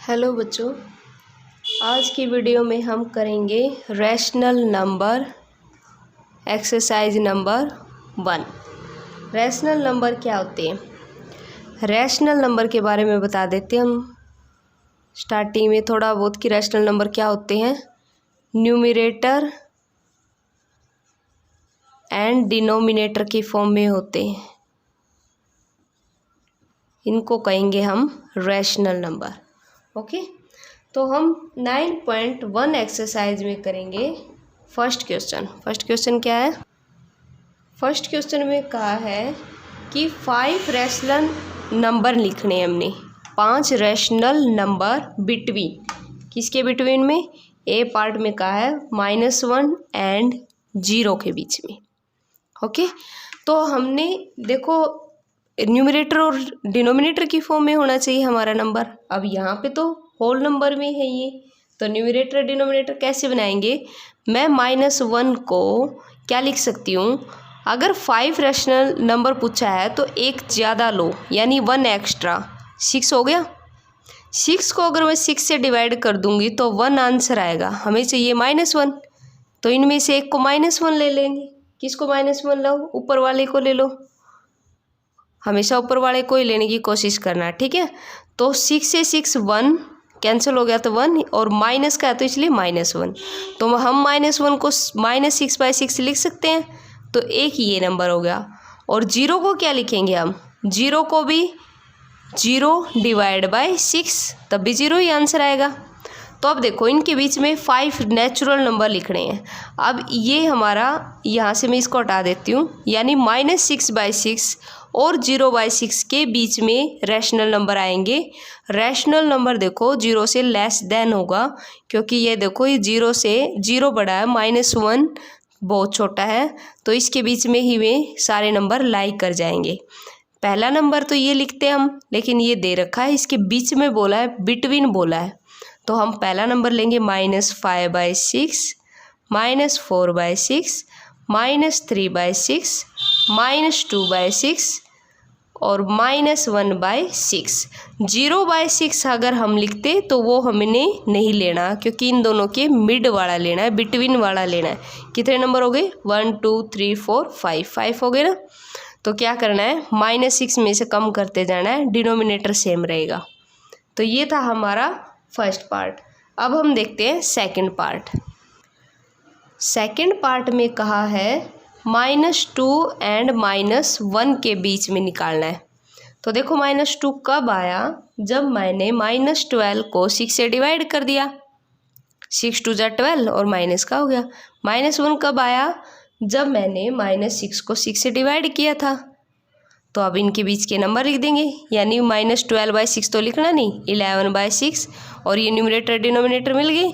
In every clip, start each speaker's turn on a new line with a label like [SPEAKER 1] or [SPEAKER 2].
[SPEAKER 1] Hello बच्चों, आज की वीडियो में हम करेंगे rational number exercise number 1। Rational number क्या होते हैं? रैशनल नंबर के बारे में बता देते हैं हम स्टार्टिंग में थोड़ा बहुत कि रैशनल नंबर क्या होते हैं। न्यूमरेटर एंड डिनोमिनेटर की फॉर्म में होते हैं, इनको कहेंगे हम रैशनल नंबर। ओके, तो हम 9.1 एक्सरसाइज में करेंगे फर्स्ट क्वेश्चन क्या है? फर्स्ट क्वेश्चन में कहा है कि 5 रैशनल नंबर लिखने हैं हमने। 5 रैशनल नंबर बिटवीन, किसके बिटवीन में? ए पार्ट में कहा है -1 एंड 0 के बीच में। ओके, तो हमने देखो न्यूमरेटर और डिनोमिनेटर की फॉर्म में होना चाहिए हमारा नंबर। अब यहाँ पे तो होल नंबर में है ये, तो न्यूमरेटर डिनोमिनेटर कैसे बनाएंगे? मैं -1 को क्या लिख सकती हूँ? अगर 5 रैशनल नंबर पूछा है तो एक ज़्यादा लो, यानी 1 एक्स्ट्रा, 6 हो गया। 6 को अगर मैं 6 से डिवाइड कर दूंगी तो 1 आंसर आएगा। हमें चाहिए -1, तो इनमें से एक को -1 ले लेंगे। किसको -1 लो? ऊपर वाले को ले लो, हमेशा ऊपर वाले को ही लेने की कोशिश करना, ठीक है। तो 6 से 6 1 कैंसिल हो गया, तो 1 और माइनस का है तो इसलिए -1। तो हम -1 को -6/6 लिख सकते हैं, तो एक ये नंबर हो गया। और 0 को क्या लिखेंगे हम? 0 को भी 0 डिवाइड बाय 6, तब भी 0 ही आंसर आएगा। तो अब देखो इनके बीच में 5 नेचुरल नंबर लिखने हैं। अब ये हमारा, यहाँ से मैं इसको हटा देती हूँ, यानी -6/6 और 0/6 के बीच में रैशनल नंबर आएंगे। रैशनल नंबर देखो 0 से लेस देन होगा, क्योंकि ये देखो ये 0 से 0 बड़ा है, -1 बहुत छोटा है, तो इसके बीच में ही वे सारे नंबर लाई कर जाएंगे। पहला नंबर तो ये लिखते हैं हम, लेकिन ये दे रखा है, इसके बीच में बोला है, बिटवीन बोला है, तो हम पहला नंबर लेंगे -5/6, -4/6, -3/6, -2/6 और -1/6। 0/6 अगर हम लिखते तो वो हमने नहीं लेना, क्योंकि इन दोनों के मिड वाला लेना है, बिटवीन वाला लेना है। कितने नंबर हो गए? 1 2 3 4 5 हो गए ना। तो क्या करना है? -6 में से कम करते जाना है, डिनोमिनेटर सेम रहेगा। तो ये था हमारा फर्स्ट पार्ट। अब हम देखते हैं सेकंड पार्ट। सेकंड पार्ट में कहा है -2 एंड -1 के बीच में निकालना है। तो देखो -2 कब आया? जब मैंने -12 को 6 से डिवाइड कर दिया, 6 2 जा 12 और माइनस का हो गया। -1 कब आया? जब मैंने -6 को 6 से डिवाइड किया था। तो अब इनके बीच के नंबर लिख देंगे, यानी -12/6 तो लिखना नहीं, 11/6, और ये न्यूमरेटर डिनोमिनेटर मिल गई,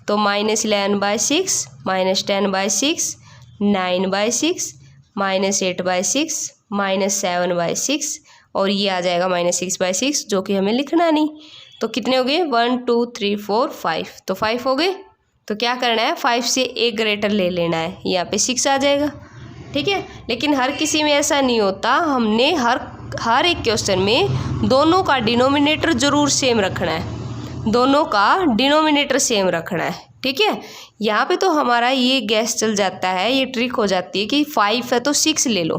[SPEAKER 1] तो -11/6, -10/6, 9/6, -8/6, -7/6, और ये आ जाएगा -6/6, जो कि हमें लिखना नहीं। तो कितने हो गए? 1 2 3 4 5, तो 5 हो गए। तो क्या करना है? 5 से एक ग्रेटर ले लेना है, यहाँ पे 6 आ जाएगा, ठीक है। लेकिन हर किसी में ऐसा नहीं होता, हमने हर एक क्वेश्चन में दोनों का डिनोमिनेटर ज़रूर सेम रखना है, दोनों का डिनोमिनेटर सेम रखना है, ठीक है। यहाँ पे तो हमारा ये गैस चल जाता है, ये ट्रिक हो जाती है कि 5 है तो 6 ले लो,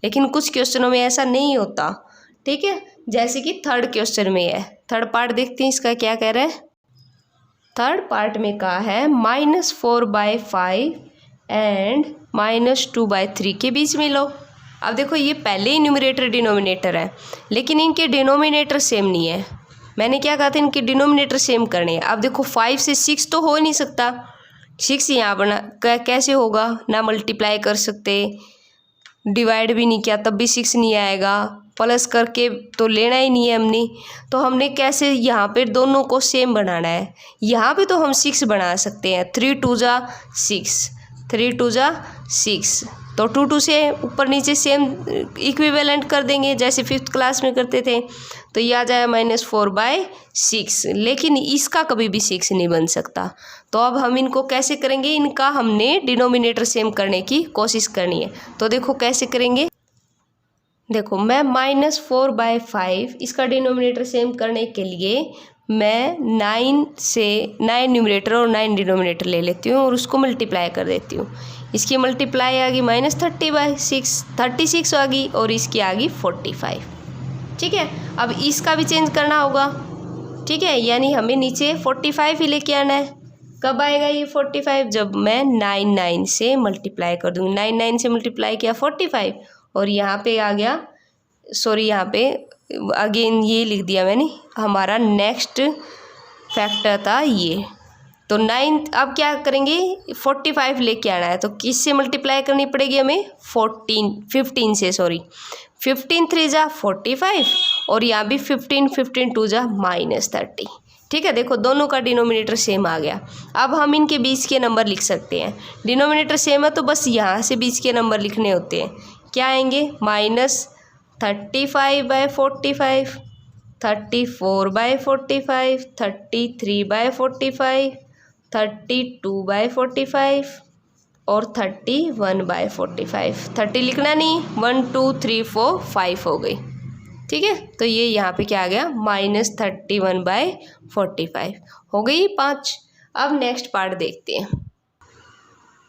[SPEAKER 1] लेकिन कुछ क्वेश्चनों में ऐसा नहीं होता, ठीक है। जैसे कि थर्ड क्वेश्चन में है, थर्ड पार्ट देखते हैं इसका क्या कह रहा है। थर्ड पार्ट में कहा है -4/5 एंड -2/3 के बीच में लो। अब देखो ये पहले ही न्यूमरेटर डिनोमिनेटर है, लेकिन इनके डिनोमिनेटर सेम नहीं है। मैंने क्या कहा था? इनके डिनोमिनेटर सेम करने हैं। अब देखो 5 से 6 तो हो नहीं सकता, 6 यहाँ बना कैसे होगा? ना मल्टीप्लाई कर सकते, डिवाइड भी नहीं किया तब भी 6 नहीं आएगा, प्लस करके तो लेना ही नहीं है हमने। तो हमने कैसे यहाँ पे दोनों को सेम बनाना है? यहाँ पे तो हम 6 बना सकते हैं, 3 2 जा 6, 3 2 जा 6, तो 2 2 से ऊपर नीचे सेम इक्विवेलेंट कर देंगे, जैसे 5th क्लास में करते थे। तो ये आ जाए -4/6, लेकिन इसका कभी भी 6 नहीं बन सकता। तो अब हम इनको कैसे करेंगे? इनका हमने डिनोमिनेटर सेम करने की कोशिश करनी है। तो देखो कैसे करेंगे। देखो मैं -4/5 इसका डिनोमिनेटर सेम करने के लिए मैं 9 न्यूमरेटर और 9 डिनोमिनेटर ले लेती हूँ और उसको मल्टीप्लाई कर देती हूँ। इसकी मल्टीप्लाई आ गई -30/6, 36 आ गई, और इसकी आ गई 45। ठीक है, अब इसका भी चेंज करना होगा। ठीक है, यानी हमें नीचे 45 ही लेके आना है। कब आएगा ये 45? जब मैं 9 से मल्टीप्लाई कर दूँगी। 9 से मल्टीप्लाई किया 45, और यहाँ पे आ गया, सॉरी यहाँ पे अगेन ये लिख दिया मैंने, हमारा नेक्स्ट फैक्टर था ये। तो 9, अब क्या करेंगे, 45 लेके आना है, तो किससे मल्टीप्लाई करनी पड़ेगी हमें? 15 से, सॉरी 15 3 जा 45, और यहाँ भी 15 2 जा -30। ठीक है, देखो दोनों का डिनोमिनेटर सेम आ गया। अब हम इनके बीच के नंबर लिख सकते हैं। डिनोमिनेटर सेम है तो बस यहाँ से बीच के नंबर लिखने होते हैं। क्या आएंगे? -35/45, 34/45, 33/45, 32/45 और 31/45। 30 लिखना नहीं, 1 2 3 4 5 हो गई। ठीक है, तो ये यहाँ पे क्या आ गया? -31/45 हो गई 5। अब नेक्स्ट पार्ट देखते हैं।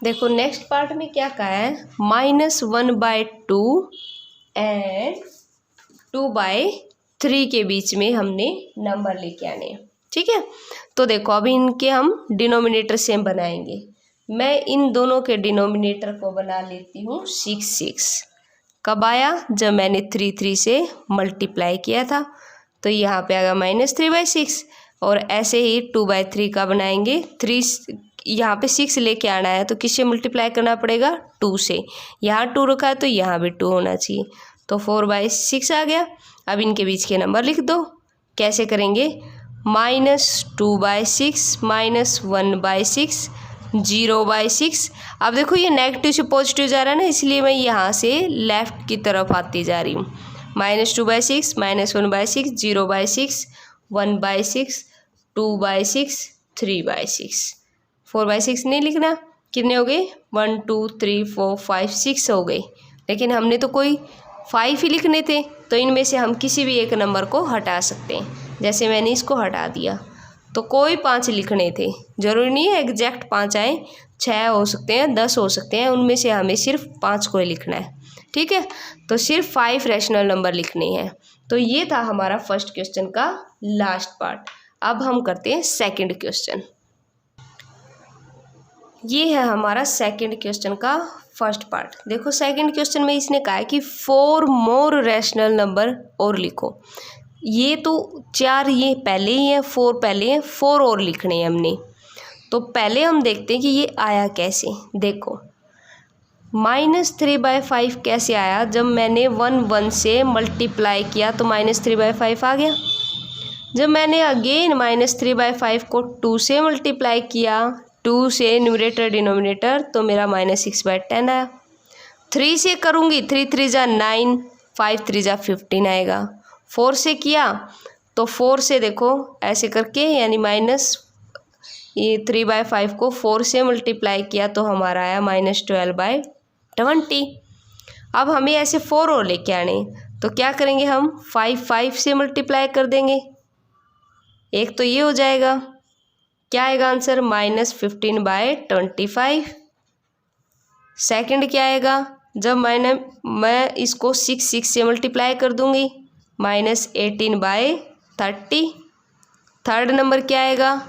[SPEAKER 1] देखो नेक्स्ट पार्ट में क्या कहा है, -1/2 एंड 2/3 के बीच में हमने नंबर लेके आने हैं। ठीक है, तो देखो अभी इनके हम डिनोमिनेटर सेम बनाएंगे। मैं इन दोनों के डिनोमिनेटर को बना लेती हूँ 6। कब आया? जब मैंने 3 से मल्टीप्लाई किया था, तो यहाँ पे आएगा -3/6। और ऐसे ही 2/3 का बनाएंगे। 3 यहाँ पे 6 लेके आना है, तो किससे मल्टीप्लाई करना पड़ेगा? 2 से। यहाँ 2 रखा है तो यहाँ भी 2 होना चाहिए, तो 4/6 आ गया। अब इनके बीच के नंबर लिख दो। कैसे करेंगे? -2/6, -1/6, 0/6। अब देखो ये नेगेटिव से पॉजिटिव जा रहा है ना, इसलिए मैं यहाँ से लेफ़्ट की तरफ आती जा रही हूँ। -2/6, -1/6, 0/6, 1/6, 2/6, 3/6। 4/6 नहीं लिखना। कितने हो गए? 1 2 3 4 5 6 हो गए। लेकिन हमने तो कोई 5 ही लिखने थे, तो इनमें से हम किसी भी एक नंबर को हटा सकते हैं। जैसे मैंने इसको हटा दिया, तो कोई 5 लिखने थे। ज़रूरी नहीं है एग्जैक्ट 5 आए, 6 हो सकते हैं, 10 हो सकते हैं, उनमें से हमें सिर्फ 5 को ही लिखना है। ठीक है, तो सिर्फ 5 रैशनल नंबर लिखने हैं। तो ये था हमारा फर्स्ट क्वेश्चन का लास्ट पार्ट। अब हम करते हैं सेकंड क्वेश्चन। ये है हमारा सेकंड क्वेश्चन का फर्स्ट पार्ट। देखो सेकंड क्वेश्चन में इसने कहा है कि 4 मोर रैशनल नंबर और लिखो। ये तो 4 ये पहले ही है, 4 पहले हैं, 4 और लिखने हैं हमने। तो पहले हम देखते हैं कि ये आया कैसे। देखो -3/5 कैसे आया? जब मैंने 1 से मल्टीप्लाई किया तो -3/5 आ गया। जब मैंने अगेन -3/5 को 2 से मल्टीप्लाई किया, 2 से न्यूमरेटर डिनोमिनेटर, तो मेरा -6/10 आया। 3 से करूँगी, 3 3 जा 9, 5 3 जा 15 आएगा। 4 से किया तो 4 से देखो ऐसे करके, यानी -3/5 को 4 से मल्टीप्लाई किया तो हमारा आया -12/20। अब हमें ऐसे 4 और लेके आने, तो क्या करेंगे हम? 5 से मल्टीप्लाई कर देंगे। एक तो ये हो जाएगा। क्या आएगा आंसर? -15/25। सेकंड क्या आएगा? जब मैं इसको 6 से मल्टीप्लाई कर दूंगी, -18/30। थर्ड नंबर क्या आएगा?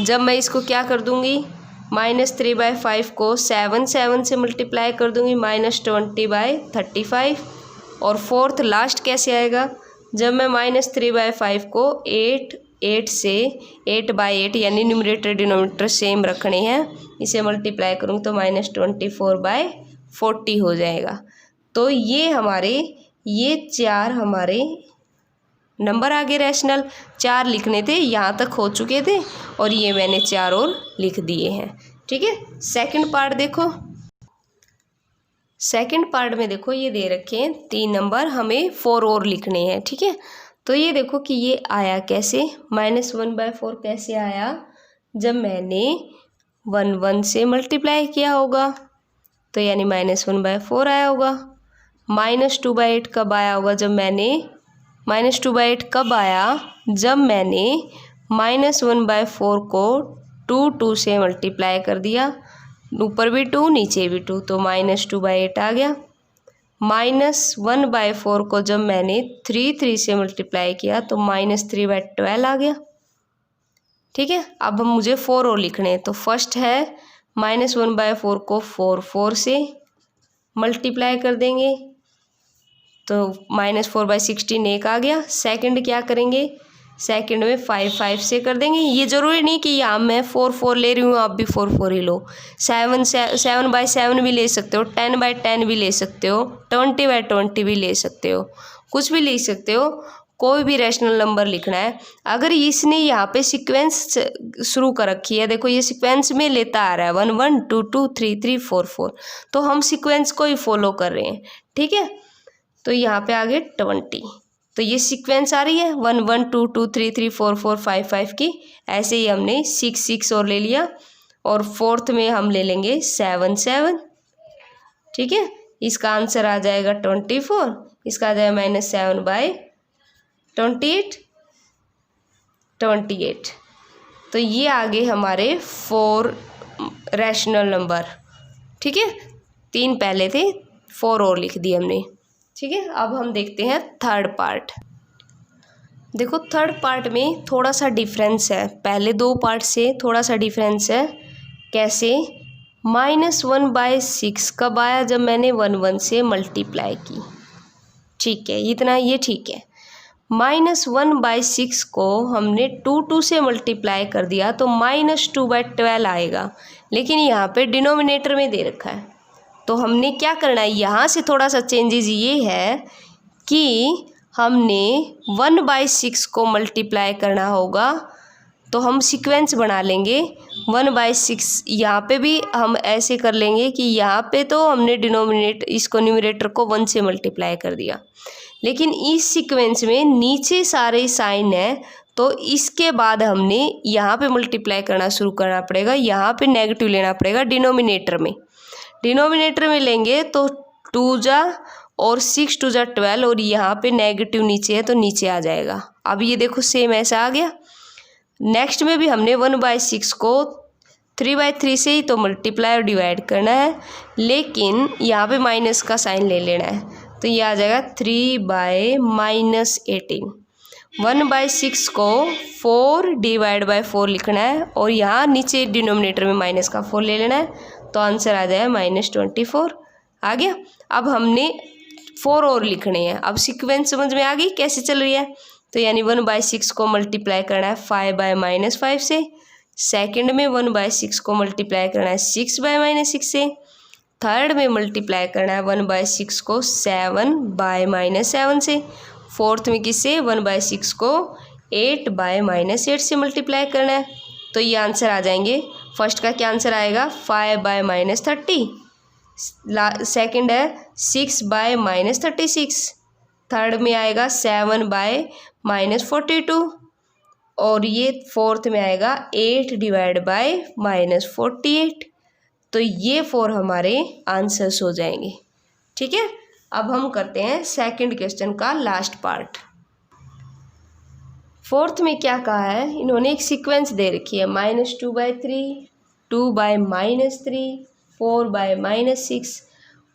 [SPEAKER 1] जब मैं इसको क्या कर दूंगी, -3/5 को 7 से मल्टीप्लाई कर दूंगी, -20/35। और फोर्थ लास्ट कैसे आएगा? जब मैं -3/5 को 8 से 8/8, यानी न्यूमरेटर डिनोमिनेटर सेम रखने हैं, इसे मल्टीप्लाई करूँगी तो -24/40 हो जाएगा। तो ये 4 हमारे नंबर आगे रैशनल 4 लिखने थे, यहाँ तक हो चुके थे, और ये मैंने 4 और लिख दिए हैं। ठीक है, सेकंड पार्ट देखो। सेकंड पार्ट में देखो ये दे रखे हैं 3 नंबर, हमें 4 और लिखने हैं। ठीक है, तो ये देखो कि ये आया कैसे। -1/4 कैसे आया? जब मैंने 1 से मल्टीप्लाई किया होगा, तो यानी -1/4 आया होगा। -2/8 कब आया होगा? जब मैंने -2/8 कब आया? जब मैंने -1/4 को 2 से मल्टीप्लाई कर दिया, ऊपर भी 2 नीचे भी 2, तो -2/8 आ गया। -1/4 को जब मैंने 3 से मल्टीप्लाई किया तो -3/12 आ गया। ठीक है, अब हम मुझे 4 और लिखने हैं, तो फर्स्ट है -1/4 को 4 से मल्टीप्लाई कर देंगे, तो -4/16 एक आ गया। सेकंड क्या करेंगे, सेकंड में 5 से कर देंगे। ये ज़रूरी नहीं कि यहाँ मैं 4 ले रही हूँ, आप भी 4 ही लो। 7/7 भी ले सकते हो, 10/10 भी ले सकते हो, 20/20 भी ले सकते हो, कुछ भी लिख सकते हो। कोई भी रैशनल नंबर लिखना है। अगर इसने यहाँ पे सीक्वेंस शुरू कर रखी है, देखो ये सीक्वेंस में लेता आ रहा है 1 1 2 2 3 3 4 4, तो हम सीक्वेंस को ही फॉलो कर रहे हैं। ठीक है, तो यहाँ पे आगे 20, तो ये सीक्वेंस आ रही है 1 1 2 2 3 3 4 4 5 5 की। ऐसे ही हमने 6 6 और ले लिया, और फोर्थ में हम ले लेंगे 7 7। ठीक है, इसका आंसर आ जाएगा 24, इसका आ जाएगा -7/28 28। तो ये आगे हमारे 4 रैशनल नंबर। ठीक है, 3 पहले थे, 4 और लिख दिए हमने। ठीक है, अब हम देखते हैं थर्ड पार्ट। देखो थर्ड पार्ट में थोड़ा सा डिफरेंस है, पहले 2 पार्ट से थोड़ा सा डिफरेंस है। कैसे, -1/6 कब आया, जब मैंने 1 1 से मल्टीप्लाई की। ठीक है, इतना ये ठीक है। -1/6 को हमने 2 से मल्टीप्लाई कर दिया तो -2/12 आएगा, लेकिन यहाँ पे डिनोमिनेटर में दे रखा है। तो हमने क्या करना है, यहाँ से थोड़ा सा चेंजेस ये है कि हमने 1/6 को मल्टीप्लाई करना होगा, तो हम सीक्वेंस बना लेंगे 1/6। यहाँ पे भी हम ऐसे कर लेंगे कि यहाँ पे तो हमने इसको न्यूमरेटर को 1 से मल्टीप्लाई कर दिया, लेकिन इस सीक्वेंस में नीचे सारे साइन है, तो इसके बाद हमने यहाँ पे मल्टीप्लाई करना शुरू करना पड़ेगा। यहाँ पे नेगेटिव लेना पड़ेगा डिनोमिनेटर में लेंगे तो 2 जा और 6 2 जा 12, और यहाँ पे नेगेटिव नीचे है तो नीचे आ जाएगा। अब ये देखो सेम ऐसा आ गया। नेक्स्ट में भी हमने 1/6 को 3/3 से ही तो मल्टीप्लाई और डिवाइड करना है, लेकिन यहाँ पे माइनस का साइन ले लेना है, तो ये आ जाएगा 3/-18। 1/6 को 4/4 लिखना है, और यहाँ नीचे डिनोमिनेटर में माइनस का 4 ले लेना है, तो आंसर आ जाएगा -24 आ गया। अब हमने 4 और लिखने हैं। अब सीक्वेंस समझ में आ गई कैसे चल रही है। तो यानी 1/6 को मल्टीप्लाई करना है 5/-5 से, सेकंड में 1/6 को मल्टीप्लाई करना है 6/-6 से, थर्ड में मल्टीप्लाई करना है 1/6 को 7/-7 से, फोर्थ में किससे 1/6 को 8/-8 से मल्टीप्लाई करना है। तो ये आंसर आ जाएंगे। फर्स्ट का क्या आंसर आएगा 5/-30, सेकंड है 6/-36, थर्ड में आएगा 7/-42, और ये फोर्थ में आएगा 8/-48। तो ये 4 हमारे आंसर्स हो जाएंगे। ठीक है, अब हम करते हैं सेकंड क्वेश्चन का लास्ट पार्ट। फोर्थ में क्या कहा है, इन्होंने एक सीक्वेंस दे रखी है -2/3, 2/-3, 4/-6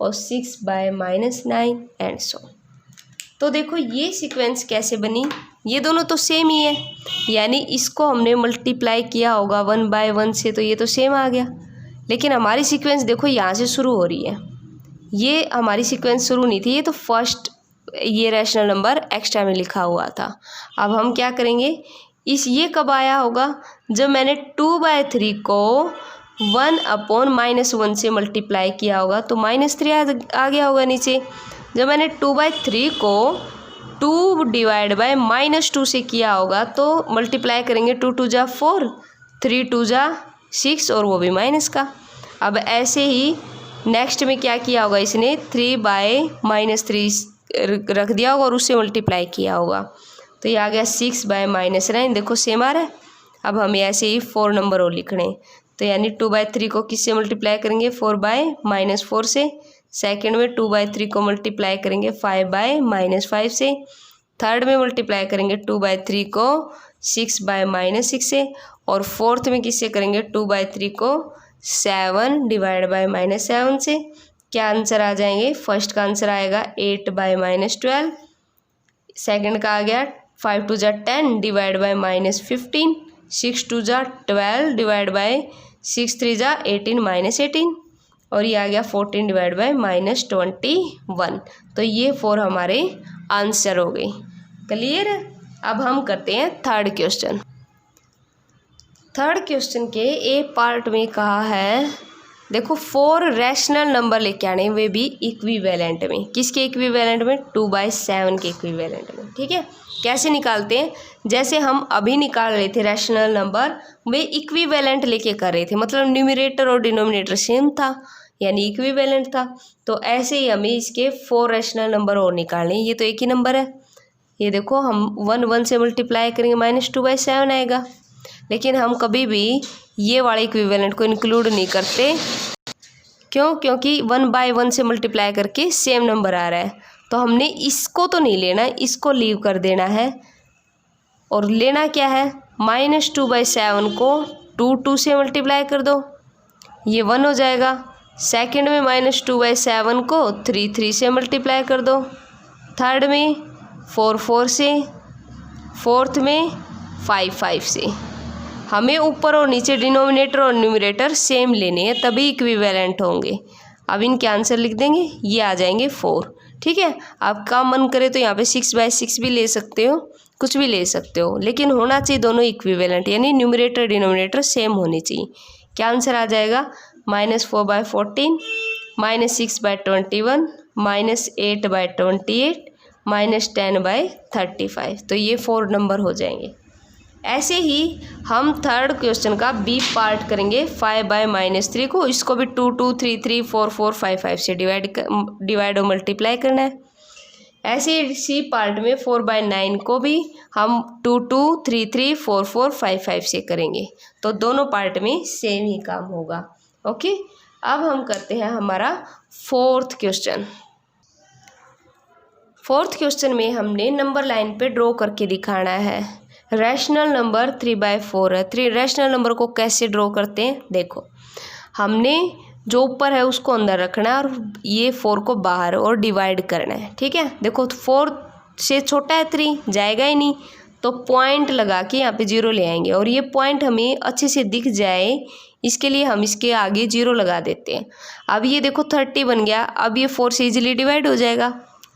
[SPEAKER 1] और 6/-9 एंड सो। तो देखो ये सीक्वेंस कैसे बनी, ये दोनों तो सेम ही है, यानी इसको हमने मल्टीप्लाई किया होगा 1/1 से, तो ये तो सेम आ गया। लेकिन हमारी सीक्वेंस देखो यहाँ से शुरू हो रही है, ये हमारी सीक्वेंस शुरू नहीं थी, ये तो फर्स्ट ये रैशनल नंबर एक्स्ट्रा में लिखा हुआ था। अब हम क्या करेंगे, ये कब आया होगा, जब मैंने 2/3 को 1/-1 से मल्टीप्लाई किया होगा, तो -3 आ गया होगा नीचे। जब मैंने 2/3 को 2/-2 से किया होगा, तो मल्टीप्लाई करेंगे 2 2 जा 4, 3 2 जा 6, और वो भी माइनस का। अब ऐसे ही नेक्स्ट में क्या किया होगा, इसने 3/-3 रख दिया होगा और उससे मल्टीप्लाई किया होगा, तो ये आ गया 6/-9। देखो सेम आ रहा है। अब हमें ऐसे ही 4 नंबर और लिखने, तो यानी 2/3 को किससे मल्टीप्लाई करेंगे 4/-4 से, सेकंड में 2/3 को मल्टीप्लाई करेंगे 5/-5 से, थर्ड में मल्टीप्लाई करेंगे 2/3 को 6/-6 से, और फोर्थ में किससे करेंगे 2/3 को 7 डिवाइड बाय -7 से। क्या आंसर आ जाएंगे, फर्स्ट का आंसर आएगा 8/-12, सेकंड का आ गया 5 2 10 डिवाइड बाय -15, 6 2 12 डिवाइड बाय 6 3 18 -18, और ये आ गया 14 डिवाइड बाय -21। तो ये 4 हमारे आंसर हो गए। क्लियर है। अब हम करते हैं थर्ड क्वेश्चन। थर्ड क्वेश्चन के ए पार्ट में कहा है, देखो 4 रैशनल नंबर लेके आने, वे भी इक्विवेलेंट में। किसके इक्विवेलेंट में, 2/7 के इक्विवेलेंट में। ठीक है, कैसे निकालते हैं, जैसे हम अभी निकाल रहे थे रैशनल नंबर, वे इक्विवेलेंट लेके कर रहे थे, मतलब न्यूमरेटर और डिनोमिनेटर सेम था, यानी इक्विवेलेंट था। तो ऐसे ही हमें इसके 4 रैशनल नंबर और निकालने। ये तो एक ही नंबर है, ये देखो हम 1 से मल्टीप्लाई करेंगे -2/7 आएगा, लेकिन हम कभी भी ये वाले इक्विवेलेंट को इंक्लूड नहीं करते। क्यों, क्योंकि 1/1 से मल्टीप्लाई करके सेम नंबर आ रहा है, तो हमने इसको तो नहीं लेना, इसको लीव कर देना है। और लेना क्या है, -2/7 को 2 से मल्टीप्लाई कर दो, ये 1 हो जाएगा। सेकंड में -2/7 को 3 से मल्टीप्लाई कर दो, थर्ड में 4 से, फोर्थ में 5 से। हमें ऊपर और नीचे डिनोमिनेटर और न्यूमरेटर सेम लेने हैं, तभी इक्विवेलेंट होंगे। अब इनके आंसर लिख देंगे, ये आ जाएंगे 4। ठीक है, आपका मन करे तो यहाँ पे 6/6 भी ले सकते हो, कुछ भी ले सकते हो, लेकिन होना चाहिए दोनों इक्विवेलेंट, यानी न्यूमरेटर डिनोमिनेटर सेम होनी चाहिए। क्या आंसर आ जाएगा, -4/14, -6/21, -8/28, -10/35। तो ये 4 नंबर हो जाएंगे। ऐसे ही हम थर्ड क्वेश्चन का बी पार्ट करेंगे 5/-3 को। इसको भी 2 2 3 3 4 4 5 5 से डिवाइड और मल्टीप्लाई करना है। ऐसे ही सी पार्ट में 4/9 को भी हम 2 2 3 3 4 4 5 5 से करेंगे। तो दोनों पार्ट में सेम ही काम होगा। ओके, अब हम करते हैं हमारा फोर्थ क्वेश्चन। फोर्थ क्वेश्चन में हमने नंबर लाइन पे ड्रॉ करके दिखाना है। रैशनल नंबर 3/4 है। 3 रैशनल नंबर को कैसे ड्रॉ करते हैं, देखो हमने जो ऊपर है उसको अंदर रखना है और ये 4 को बाहर और डिवाइड करना है। ठीक है, देखो 4 से छोटा है 3, जाएगा ही नहीं, तो पॉइंट लगा के यहाँ पे 0 ले आएंगे, और ये पॉइंट हमें अच्छे से दिख जाए इसके लिए हम इसके आगे 0 लगा देते हैं। अब ये देखो 30 बन गया, अब ये 4 से इजीली डिवाइड हो जाएगा।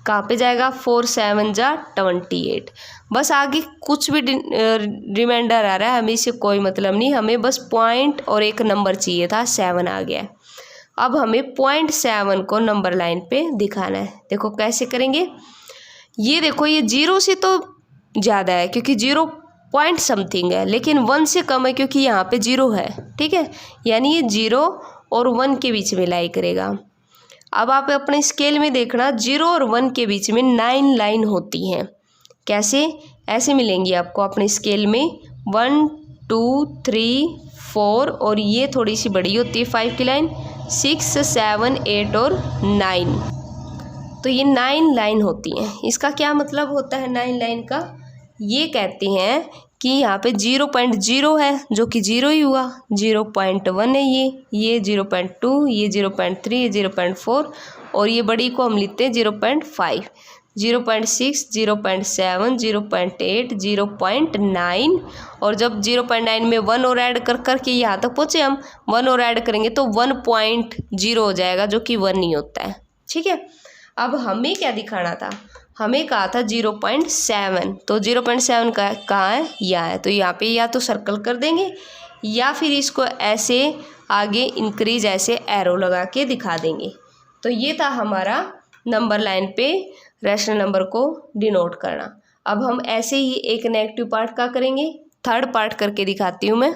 [SPEAKER 1] कहाँ पे जाएगा, 4 7 जा 28। बस आगे कुछ भी रिमाइंडर आ रहा है, हमें इससे कोई मतलब नहीं, हमें बस पॉइंट और एक नंबर चाहिए था, 7 आ गया। अब हमें 0.7 को नंबर लाइन पे दिखाना है। देखो कैसे करेंगे, ये देखो ये 0 से तो ज़्यादा है क्योंकि 0 पॉइंट समथिंग है, लेकिन 1 से कम है क्योंकि यहाँ पे 0 है। ठीक है, यानी ये 0 और 1 के बीच में लाई करेगा। अब आप अपने स्केल में देखना, 0 और 1 के बीच में 9 लाइन होती हैं। कैसे, ऐसे मिलेंगी आपको अपने स्केल में 1 2 3 4, और ये थोड़ी सी बड़ी होती है 5 की लाइन, 6 7 8 और 9। तो ये 9 लाइन होती हैं। इसका क्या मतलब होता है 9 लाइन का, ये कहते हैं कि यहाँ पे 0.0 है जो कि 0 ही हुआ, 0.1 है ये 0.2, ये 0.3, ये 0.4, और ये बड़ी को हम लिखते हैं 0.5, 0.6, 0.7, 0.8, 0.9, और जब 0.9 में 1 और ऐड कर करके यहाँ तक पहुँचे हम, 1 और ऐड करेंगे तो 1.0 हो जाएगा जो कि 1 नहीं होता है। ठीक है, अब हमें क्या दिखाना था, हमें कहा था 0.7, तो 0.7 का कहाँ है, यहाँ है, तो यहाँ पे या तो सर्कल कर देंगे या फिर इसको ऐसे आगे इंक्रीज ऐसे एरो लगा के दिखा देंगे। तो ये था हमारा नंबर लाइन पे रैशनल नंबर को डिनोट करना। अब हम ऐसे ही एक नेगेटिव पार्ट का करेंगे, थर्ड पार्ट करके दिखाती हूँ मैं।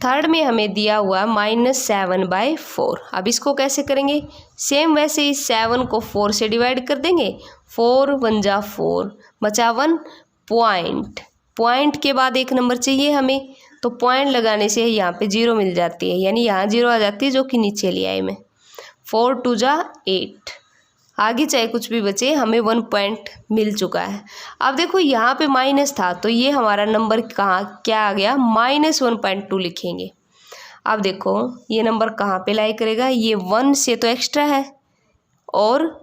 [SPEAKER 1] थर्ड में हमें दिया हुआ -7/4। अब इसको कैसे करेंगे, सेम वैसे ही 7 को 4 से डिवाइड कर देंगे, 4 1 जा 4, बचा 1 पॉइंट, पॉइंट के बाद एक नंबर चाहिए हमें, तो पॉइंट लगाने से यहाँ पे 0 मिल जाती है, यानी यहाँ 0 आ जाती है जो कि नीचे ले आए मैं। 4 2 जा 8, आगे चाहे कुछ भी बचे, हमें 1 पॉइंट मिल चुका है। अब देखो यहाँ पे माइनस था तो ये हमारा नंबर कहाँ क्या आ गया, -1.2 लिखेंगे। अब देखो ये नंबर कहाँ पे लाई करेगा, ये 1 से तो एक्स्ट्रा है और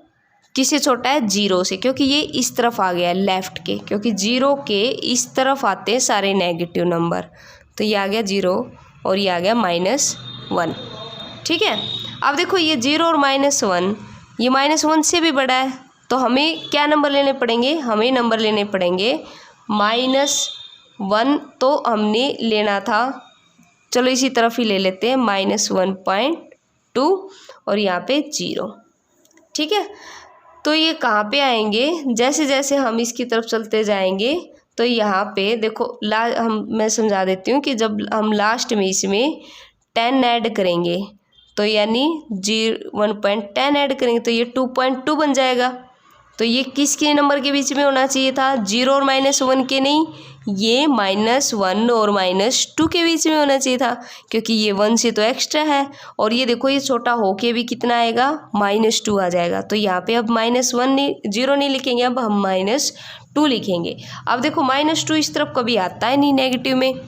[SPEAKER 1] किससे छोटा है, 0 से, क्योंकि ये इस तरफ आ गया है लेफ़्ट के, क्योंकि 0 के इस तरफ आते हैं सारे नेगेटिव नंबर। तो ये आ गया 0 और ये आ गया -1। ठीक है। अब देखो ये 0 और -1, ये -1 से भी बड़ा है, तो हमें क्या नंबर लेने पड़ेंगे, हमें नंबर लेने पड़ेंगे -1। तो हमने लेना था, चलो इसी तरफ ही ले लेते हैं, -1.2 और यहाँ पे 0। ठीक है। तो ये कहाँ पे आएंगे, जैसे जैसे हम इसकी तरफ चलते जाएंगे तो यहाँ पे देखो मैं समझा देती हूँ कि जब हम लास्ट में इसमें 10 ऐड करेंगे तो यानी 1.10 ऐड करेंगे तो ये 2.2 बन जाएगा। तो ये किसके नंबर के बीच में होना चाहिए था, 0 और -1 के नहीं, ये -1 और -2 के बीच में होना चाहिए था, क्योंकि ये 1 से तो एक्स्ट्रा है। और ये देखो ये छोटा होके भी कितना आएगा, -2 आ जाएगा। तो यहाँ पे अब -1 नहीं, 0 नहीं लिखेंगे, अब हम -2 लिखेंगे। अब देखो -2 इस तरफ कभी आता है नहीं नेगेटिव में,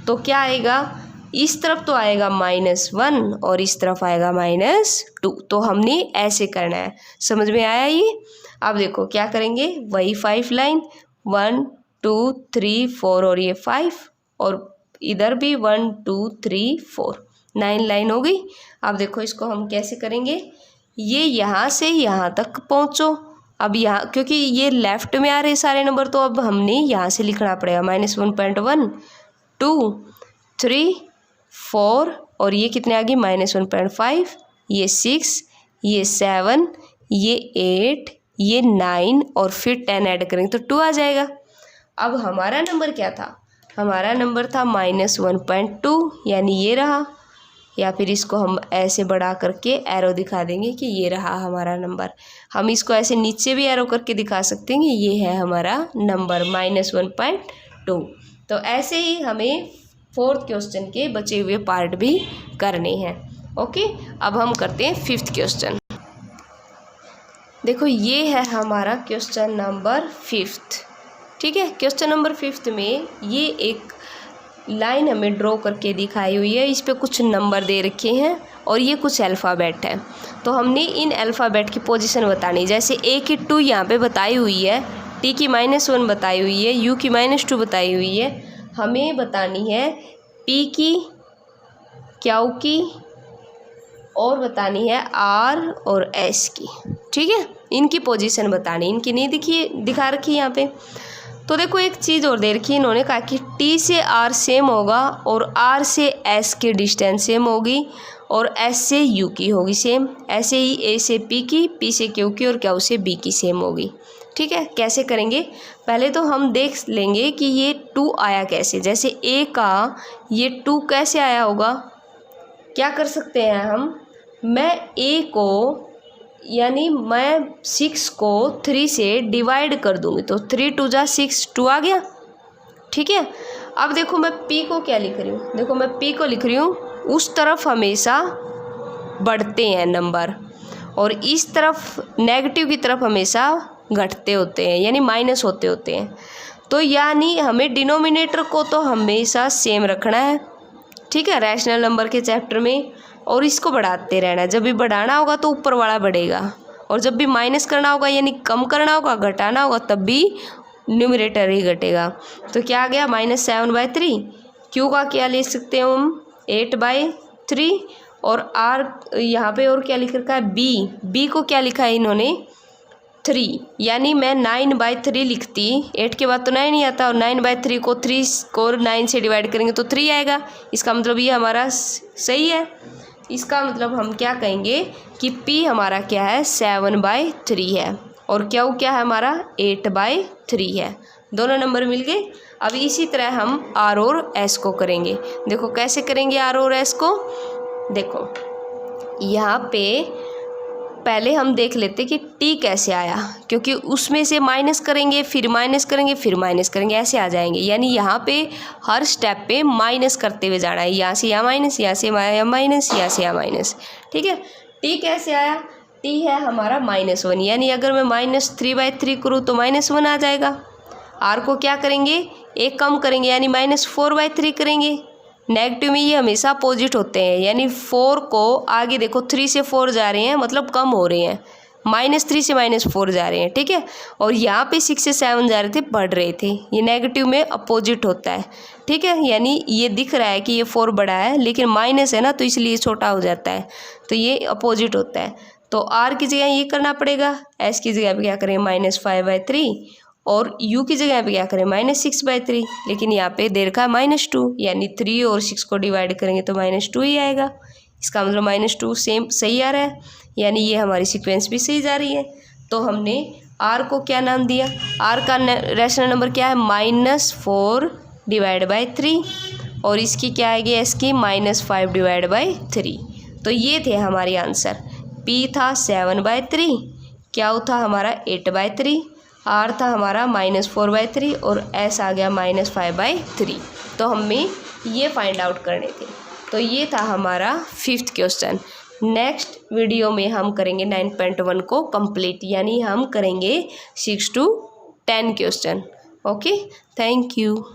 [SPEAKER 1] तो क्या आएगा, इस तरफ तो आएगा -1 और इस तरफ आएगा -2। तो हमने ऐसे करना है, समझ में आया ये। अब देखो क्या करेंगे, वही 5 लाइन, 1 2 3 4 और ये 5 और इधर भी 1 2 3 4, 9 लाइन हो गई। अब देखो इसको हम कैसे करेंगे, ये यहाँ से यहाँ तक पहुँचो। अब यहाँ क्योंकि ये लेफ़्ट में आ रहे सारे नंबर, तो अब हमने यहाँ से लिखना पड़ेगा -1.1 2 3 4 और ये कितने आ गए, -1.5, ये 6, ये 7, ये 8, ये 9 और फिर 10 ऐड करेंगे तो 2 आ जाएगा। अब हमारा नंबर क्या था, हमारा नंबर था -1.2, यानी ये रहा, या फिर इसको हम ऐसे बढ़ा करके एरो दिखा देंगे कि ये रहा हमारा नंबर। हम इसको ऐसे नीचे भी एरो करके दिखा सकते हैं, ये है हमारा नंबर -1.2। तो ऐसे ही हमें 4th क्वेश्चन के बचे हुए पार्ट भी करने हैं। ओके, अब हम करते हैं 5th क्वेश्चन। देखो ये है हमारा क्वेश्चन नंबर 5th। ठीक है, क्वेश्चन नंबर 5th में ये एक लाइन हमें ड्रॉ करके दिखाई हुई है, इस पे कुछ नंबर दे रखे हैं और ये कुछ अल्फ़ाबेट है। तो हमने इन अल्फ़ाबेट की पोजीशन बतानी, जैसे ए की 2 यहाँ पे बताई हुई है, टी की -1 बताई हुई है, यू की -2 बताई हुई है, हमें बतानी है पी की, क्यू की और बतानी है आर और एस की। ठीक है, इनकी पोजीशन बतानी, इनकी नहीं दिखा रखी यहाँ पे। तो देखो एक चीज़ और दे रखी है, इन्होंने कहा कि टी से आर सेम होगा और आर से एस की डिस्टेंस सेम होगी और एस से यू की होगी सेम। ऐसे ही ए से पी से क्यू की और क्यू से बी की सेम होगी। ठीक है, कैसे करेंगे, पहले तो हम देख लेंगे कि ये 2 आया कैसे। जैसे ए का ये 2 कैसे आया होगा, क्या कर सकते हैं हम, मैं ए को यानी मैं 6 को 3 से डिवाइड कर दूँगी तो 3 2 जा 6, 2 आ गया। ठीक है, अब देखो मैं पी को क्या लिख रही हूँ, देखो मैं पी को लिख रही हूँ, उस तरफ हमेशा बढ़ते हैं नंबर और इस तरफ नेगेटिव की तरफ हमेशा घटते होते हैं, यानी माइनस होते हैं। तो यानी हमें डिनोमिनेटर को तो हमेशा सेम रखना है। ठीक है, रैशनल नंबर के चैप्टर में, और इसको बढ़ाते रहना है। जब भी बढ़ाना होगा तो ऊपर वाला बढ़ेगा और जब भी माइनस करना होगा यानी कम करना होगा, घटाना होगा, तब भी न्यूमरेटर ही घटेगा। तो क्या आ गया, -7/3। क्यू का क्या ले सकते हैं हम, 8/3 और आर यहाँ पे और क्या लिख रखा है, बी को क्या लिखा है इन्होंने, 3, यानी मैं 9/3 लिखती, 8 के बाद तो 9 नहीं आता और 9/3 को 3 को 9 से डिवाइड करेंगे तो 3 आएगा। इसका मतलब ये हमारा सही है। इसका मतलब हम क्या कहेंगे कि P हमारा क्या है, 7/3 है और क्यू क्या है हमारा, 8/3 है। दोनों नंबर मिल गए। अब इसी तरह हम R और S को करेंगे। देखो कैसे करेंगे R और S को, देखो यहाँ पे पहले हम देख लेते कि T कैसे आया, क्योंकि उसमें से माइनस करेंगे फिर माइनस करेंगे फिर माइनस करेंगे, ऐसे आ जाएंगे। यानी यहाँ पे हर स्टेप पे माइनस करते हुए जाना है, यहाँ से यहाँ माइनस, यहाँ से यहाँ माइनस, यहाँ से यहाँ माइनस। ठीक है, T कैसे आया, टी है हमारा -1, यानी अगर मैं -3/3 करूँ तो -1 आ जाएगा। आर को क्या करेंगे, एक कम करेंगे यानी -4/3 करेंगे। नेगेटिव में ये हमेशा अपोजिट होते हैं, यानी 4 को आगे देखो 3 से 4 जा रहे हैं, मतलब कम हो रहे हैं, -3 से -4 जा रहे हैं, ठीक है। और यहाँ पे 6 से 7 जा रहे थे, बढ़ रहे थे, ये नेगेटिव में अपोजिट होता है, ठीक है। यानी ये दिख रहा है कि ये 4 बड़ा है, लेकिन माइनस है ना तो इसलिए छोटा हो जाता है, तो ये अपोजिट होता है। तो आर की जगह ये करना पड़ेगा, एस की जगह पे क्या करें -5/3 और यू की जगह पे क्या करें -6/3, लेकिन यहाँ पे दे रखा है -2, यानी 3 और 6 को डिवाइड करेंगे तो -2 ही आएगा। इसका मतलब -2 सेम सही आ रहा है, यानी ये हमारी सीक्वेंस भी सही जा रही है। तो हमने आर को क्या नाम दिया, आर का रैशनल नंबर क्या है -4/3 और इसकी क्या आएगी एस की -5/3। तो ये थे हमारे आंसर। पी था 7/3, क्या था हमारा 8/3, आर था हमारा -4/3 और एस आ गया -5/3। तो हमें ये फाइंड आउट करने थे। तो ये था हमारा 5th क्वेश्चन। नेक्स्ट वीडियो में हम करेंगे 9.1 को कंप्लीट, यानी हम करेंगे 6 to 10 question. Okay, thank you.